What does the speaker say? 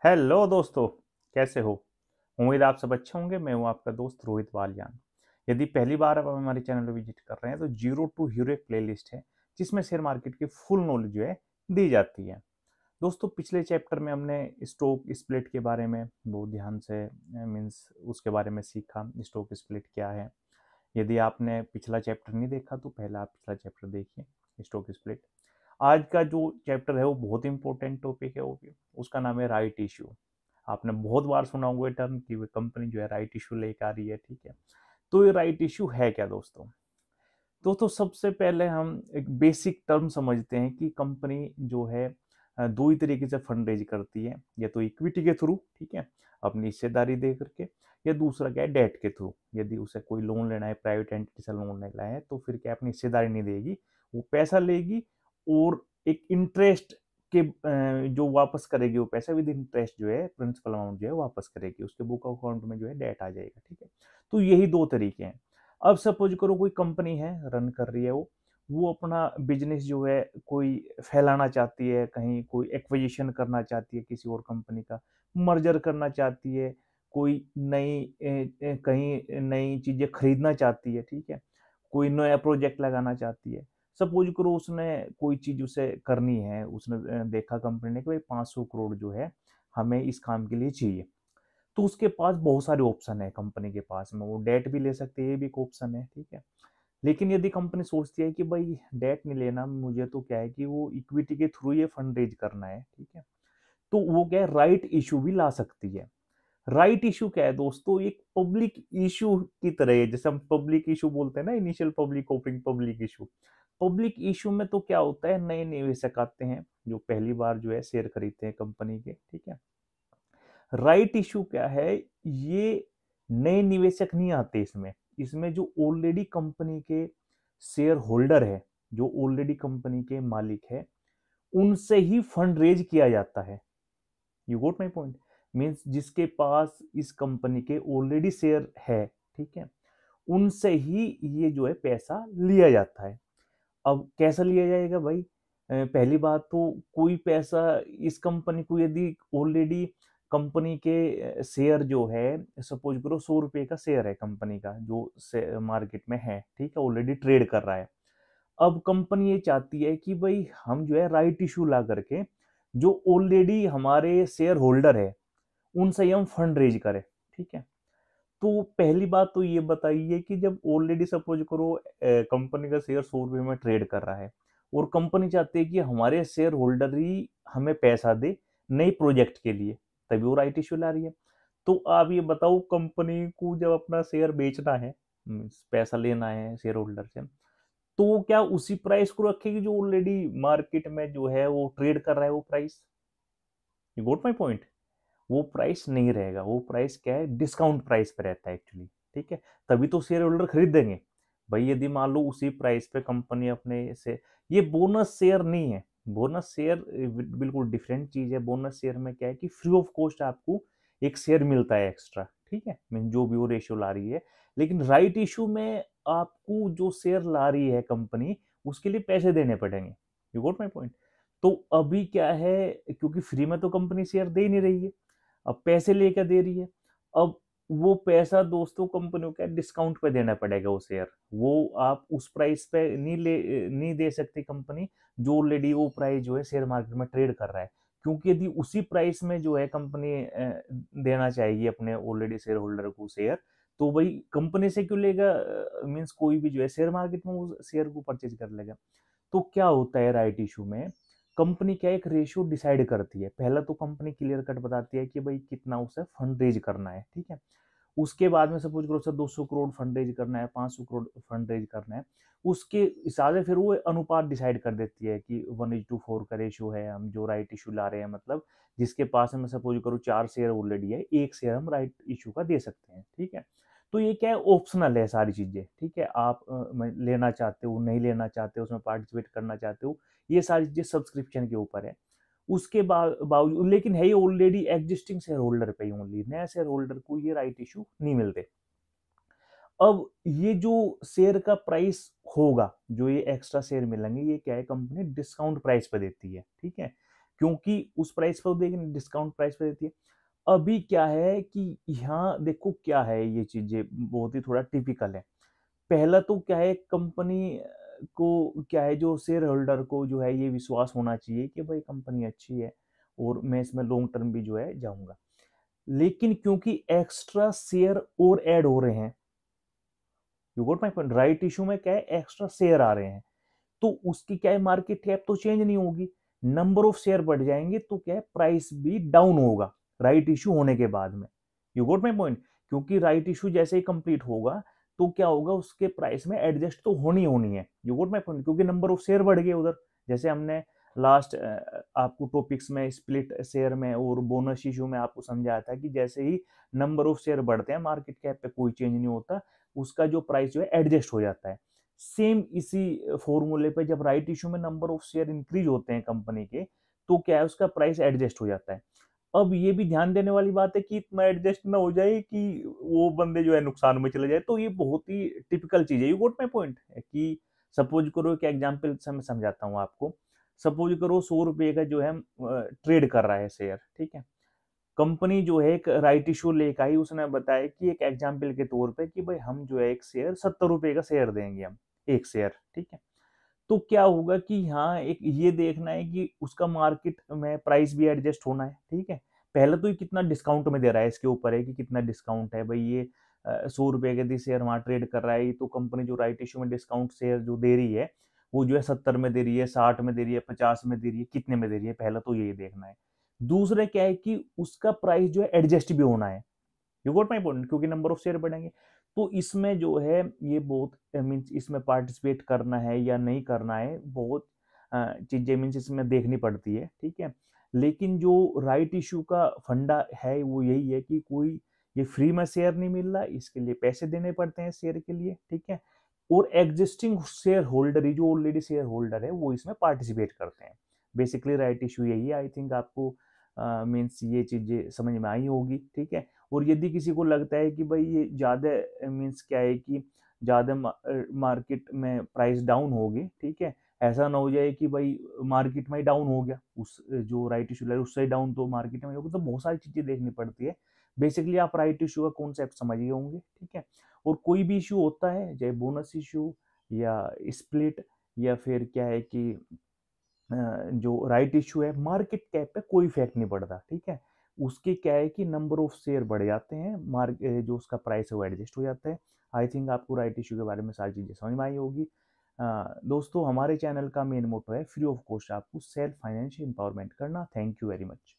Hello दोस्तों, कैसे हो? उम्मीद आप सब अच्छे होंगे। मैं हूं आपका दोस्त रोहित बालियान। यदि पहली बार आप हमारे चैनल पर विजिट कर रहे हैं तो जीरो टू हीरो एक प्लेलिस्ट है जिसमें शेयर मार्केट की फुल नॉलेज जो है दी जाती है। दोस्तों, पिछले चैप्टर में हमने स्टॉक स्प्लिट के बारे में बहुत ध्यान से मीन्स उसके बारे में सीखा। स्टॉक स्प्लिट क्या है? यदि आपने पिछला चैप्टर नहीं देखा तो पहला आप पिछला चैप्टर देखिए, स्टॉक स्प्लिट। आज का जो चैप्टर है वो बहुत इंपॉर्टेंट टॉपिक है, वो भी उसका नाम है राइट इश्यू। आपने बहुत बार सुना होगा ये टर्म कि कंपनी जो है राइट इश्यू लेकर आ रही है, ठीक है। तो ये राइट इश्यू है क्या दोस्तों? दोस्तों, सबसे पहले हम एक बेसिक टर्म समझते हैं कि कंपनी जो है दो ही तरीके से फंड रेज करती है। या तो इक्विटी के थ्रू, ठीक है, अपनी हिस्सेदारी दे करके, या दूसरा क्या है, डेट के थ्रू। यदि उसे कोई लोन लेना है, प्राइवेट एंटिटी से लोन लेना है, तो फिर क्या अपनी हिस्सेदारी नहीं देगी, वो पैसा लेगी और एक इंटरेस्ट के जो वापस करेगी वो पैसा विद इंटरेस्ट जो है प्रिंसिपल अमाउंट जो है वापस करेगी, उसके बुक अकाउंट में जो है डेट आ जाएगा, ठीक है। तो यही दो तरीके हैं। अब सपोज करो कोई कंपनी है, रन कर रही है, वो अपना बिजनेस जो है कोई फैलाना चाहती है, कहीं कोई एक्विजिशन करना चाहती है, किसी और कंपनी का मर्जर करना चाहती है, कोई कहीं नई चीजें खरीदना चाहती है, ठीक है, कोई नया प्रोजेक्ट लगाना चाहती है। सपोज करो उसने कोई चीज उसे करनी है, उसने देखा कंपनी ने कि भाई 500 करोड़ जो है हमें इस काम के लिए चाहिए। तो उसके पास बहुत सारे ऑप्शन है कंपनी के पास में, वो डेट भी ले सकते हैं, ये भी एक ऑप्शन है, ठीक है। लेकिन यदि कंपनी सोचती है कि भाई डेट नहीं लेना, मुझे तो क्या है कि वो इक्विटी के थ्रू ये फंड रेज करना है, ठीक है, तो वो क्या है, राइट इशू भी ला सकती है। राइट इशू क्या है दोस्तों? एक पब्लिक इशू की तरह है। जैसे हम पब्लिक इशू बोलते हैं ना, initial public opening, public issue. Public issue में तो क्या होता है, नए निवेशक आते हैं जो पहली बार जो है शेयर खरीदते हैं कंपनी के, ठीक है। राइट इशू क्या है? ये नए निवेशक नहीं आते इसमें। इसमें जो ऑलरेडी कंपनी के शेयर होल्डर है, जो ऑलरेडी कंपनी के मालिक है, उनसे ही फंड रेज किया जाता है। You got my point? Means जिसके पास इस कंपनी के ऑलरेडी शेयर है, ठीक है, उनसे ही ये जो है पैसा लिया जाता है। अब कैसा लिया जाएगा भाई? पहली बात तो कोई पैसा इस कंपनी को, यदि ऑलरेडी कंपनी के शेयर जो है, सपोज करो 100 रुपए का शेयर है कंपनी का जो मार्केट में है, ठीक है, ऑलरेडी ट्रेड कर रहा है। अब कंपनी ये चाहती है कि भाई हम जो है राइट इशू ला करके जो ऑलरेडी हमारे शेयर होल्डर है उनसे ही हम फंड रेज करें, ठीक है। तो पहली बात तो ये बताइए कि जब ऑलरेडी सपोज करो कंपनी का शेयर 100 रुपए में ट्रेड कर रहा है और कंपनी चाहती है कि हमारे शेयर होल्डर ही हमें पैसा दे नए प्रोजेक्ट के लिए, तभी वो राइट इश्यू ला रही है। तो आप ये बताओ, कंपनी को जब अपना शेयर बेचना है, पैसा लेना है शेयर होल्डर से, तो वो क्या उसी प्राइस को रखेगी जो ऑलरेडी मार्केट में जो है वो ट्रेड कर रहा है वो price? You got my point? वो प्राइस नहीं रहेगा। वो प्राइस क्या है, डिस्काउंट प्राइस पे रहता है एक्चुअली, ठीक है। तभी तो शेयर होल्डर खरीद देंगे भाई। यदि मान लो उसी प्राइस पे कंपनी अपने से, ये बोनस शेयर नहीं है। बोनस शेयर बिल्कुल डिफरेंट चीज है। बोनस शेयर में क्या है कि फ्री ऑफ कॉस्ट आपको एक शेयर मिलता है एक्स्ट्रा, ठीक है, मीन जो भी वो रेशियो ला रही है। लेकिन राइट इशू में आपको जो शेयर ला रही है कंपनी, उसके लिए पैसे देने पड़ेंगे। You got my point? तो अभी क्या है, क्योंकि फ्री में तो कंपनी शेयर दे ही नहीं रही है, अब पैसे लेकर दे रही है। अब वो पैसा दोस्तों कंपनियों का डिस्काउंट पे देना पड़ेगा वो शेयर। वो आप उस प्राइस पे नहीं दे सकती कंपनी जो ऑलरेडी वो प्राइस जो है शेयर मार्केट में ट्रेड कर रहा है। क्योंकि यदि उसी प्राइस में जो है कंपनी देना चाहेगी अपने ऑलरेडी शेयर होल्डर को शेयर, तो भाई कंपनी से क्यों लेगा? मीन्स कोई भी जो है शेयर मार्केट में वो शेयर को परचेज कर लेगा। तो क्या होता है राइट इशू में, कंपनी क्या एक रेशियो डिसाइड करती है। पहला तो कंपनी क्लियर कट बताती है कि भाई कितना उसे फंड रेज करना है, ठीक है। उसके बाद में सपोज करो सर 200 करोड़ फंड रेज करना है, 500 करोड़ फंड रेज करना है, उसके हिसाब से फिर वो अनुपात डिसाइड कर देती है कि 1:4 का रेशियो है। हम जो राइट इशू ला रहे हैं, मतलब जिसके पास में सपोज करो 4 शेयर ऑलरेडी है, एक शेयर हम राइट इशू का दे सकते हैं, ठीक है। तो ये क्या है, ऑप्शनल है सारी चीजें, ठीक है। आप लेना चाहते हो, नहीं लेना चाहते हो, उसमें पार्टिसिपेट करना चाहते हो, ये सारी चीजें सब्सक्रिप्शन के ऊपर है। उसके बावजूद लेकिन है ये ऑलरेडी एग्जिस्टिंग शेयर होल्डर पे ही ओनली, नया शेयर होल्डर को ये राइट इशू नहीं मिलते। अब ये जो शेयर का प्राइस होगा, जो ये एक्स्ट्रा शेयर मिलेंगे, ये क्या है, कंपनी डिस्काउंट प्राइस पे देती है, ठीक है। क्योंकि उस प्राइस पर देखिए डिस्काउंट प्राइस पे देती है। अभी क्या है कि यहाँ देखो क्या है, ये चीजें बहुत ही थोड़ा टिपिकल है। पहला तो क्या है, कंपनी को क्या है, जो शेयर होल्डर को जो है ये विश्वास होना चाहिए कि भाई कंपनी अच्छी है और मैं इसमें लॉन्ग टर्म भी जो है जाऊंगा। लेकिन क्योंकि एक्स्ट्रा शेयर और ऐड हो रहे हैं, you got my point, right issue में क्या है, एक्स्ट्रा शेयर आ रहे हैं, तो उसकी क्या है, मार्केट कैप तो चेंज नहीं होगी, नंबर ऑफ शेयर बढ़ जाएंगे तो क्या है, प्राइस भी डाउन होगा राइट इशू होने के बाद में। यू गॉट माय पॉइंट, क्योंकि राइट इशू जैसे ही कंप्लीट होगा तो क्या होगा, उसके प्राइस में एडजस्ट तो होनी होनी है। यू गॉट माय पॉइंट, क्योंकि नंबर ऑफ शेयर बढ़ गए उधर। जैसे हमने लास्ट आपको टॉपिक्स में स्प्लिट शेयर में और बोनस इशू में आपको समझाया था कि जैसे ही नंबर ऑफ शेयर बढ़ते हैं, मार्केट कैप पे कोई चेंज नहीं होता, उसका जो प्राइस जो है एडजस्ट हो जाता है। सेम इसी फॉर्मूले पे जब राइट इशू में नंबर ऑफ शेयर इंक्रीज होते हैं कंपनी के, तो क्या है, उसका प्राइस एडजस्ट हो जाता है। अब ये भी ध्यान देने वाली बात है कि इतना एडजस्ट ना हो जाए कि वो बंदे जो है नुकसान में चले जाए, तो ये बहुत ही टिपिकल चीज है। यू गोट माई पॉइंट है कि सपोज करो, एक एग्जाम्पल से मैं समझाता हूँ आपको। सपोज करो 100 रुपए का जो है ट्रेड कर रहा है शेयर, ठीक है। कंपनी जो है एक राइट इशू लेकर आई, उसने बताया कि एक एग्जाम्पल के तौर पे कि भाई हम जो है एक शेयर 70 रुपए का शेयर देंगे हम, एक शेयर, ठीक है। तो क्या होगा कि यहाँ एक ये देखना है कि उसका मार्केट में प्राइस भी एडजस्ट होना है, ठीक है। पहले तो ये कितना डिस्काउंट में दे रहा है, इसके ऊपर है कि कितना डिस्काउंट है भाई। ये 100 रुपए के दी शेयर वहां ट्रेड कर रहा है, तो कंपनी जो राइट इशू में डिस्काउंट शेयर जो दे रही है, वो जो है 70 में दे रही है, 60 में दे रही है, 50 में दे रही है, कितने में दे रही है, पहला तो यही देखना है। दूसरा क्या है कि उसका प्राइस जो है एडजस्ट भी होना है। यू गॉट माई पॉइंट, क्योंकि नंबर ऑफ शेयर बढ़ेंगे। तो इसमें जो है ये बहुत मीन्स इसमें पार्टिसिपेट करना है या नहीं करना है, बहुत चीजें मीन्स इसमें देखनी पड़ती है, ठीक है। लेकिन जो राइट इशू का फंडा है वो यही है कि कोई ये फ्री में शेयर नहीं मिल रहा, इसके लिए पैसे देने पड़ते हैं शेयर के लिए, ठीक है। और एग्जिस्टिंग शेयर होल्डर ही, जो ऑलरेडी शेयर होल्डर है, वो इसमें पार्टिसिपेट करते हैं। बेसिकली राइट इशू यही है। आई थिंक आपको मीन्स ये चीजें समझ में आई होगी, ठीक है। और यदि किसी को लगता है कि भाई ये ज़्यादा मीन्स क्या है कि ज़्यादा मार्केट में प्राइस डाउन होगी, ठीक है, ऐसा ना हो जाए कि भाई मार्केट में डाउन हो गया, उस जो राइट इशू है उससे डाउन तो मार्केट में होगा, तो बहुत सारी चीज़ें देखनी पड़ती है। बेसिकली आप राइट इशू का कॉन्सेप्ट समझ गए होंगे, ठीक है। और कोई भी इशू होता है, चाहे बोनस इशू या स्प्लिट या फिर क्या है कि जो राइट इशू है, मार्केट कैप पे कोई इफेक्ट नहीं पड़ता, ठीक है। उसके क्या है कि नंबर ऑफ शेयर बढ़ जाते हैं, जो उसका प्राइस है वो एडजस्ट हो जाता है। आई थिंक आपको राइट इशू के बारे में सारी चीज़ें समझ में आई होगी। दोस्तों, हमारे चैनल का मेन मोटो है फ्री ऑफ कॉस्ट आपको सेल्फ फाइनेंशियल एम्पावरमेंट करना। Thank you very much.